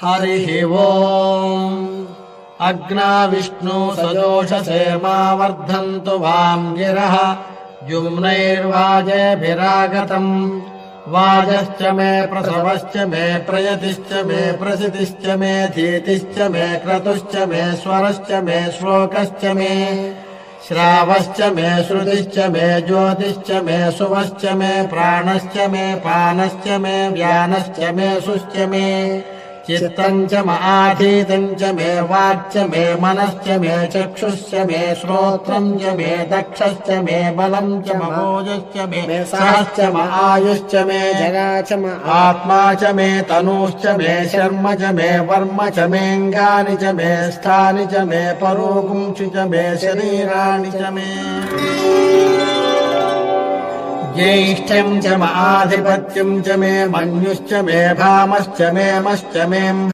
हरिः ओम्। अग्ना विष्णु सजोषसे मा वर्धन्तु वाम् गिरः जुम्नैर्वाजेभिरागतम् वाजश्च मे प्रसवश्च मे प्रयतिश्च मे प्रसितिश्च मे धीतिश्च मे क्रतुश्च मे स्वरश्च मे श्लोकश्च मे श्रावश्च मे श्रुतिश्च मे ज्योतिश्च मे सुवश्च मे प्राणश्च मे पानश्च मे व्यानश्च मे सुश्च मे चित्तम् च आधीतम् च मे वाक्च मे मनश्च मे चक्षुश्च मे श्रोत्रम् च मे दक्षश्च मे बलम् च ममोजश्च मे सहश्च आयुश्च मे जरा च आत्मा च मे तनूश्च मे शर्म च मे वर्म च मेऽङ्गानि च मे स्थानि च मे परोगुंसि च मे शरीराणि च मे ज्येष्ठ्यम् च आधिपत्यम् च मे मन्युश्च मे भामश्च मे मश्च मे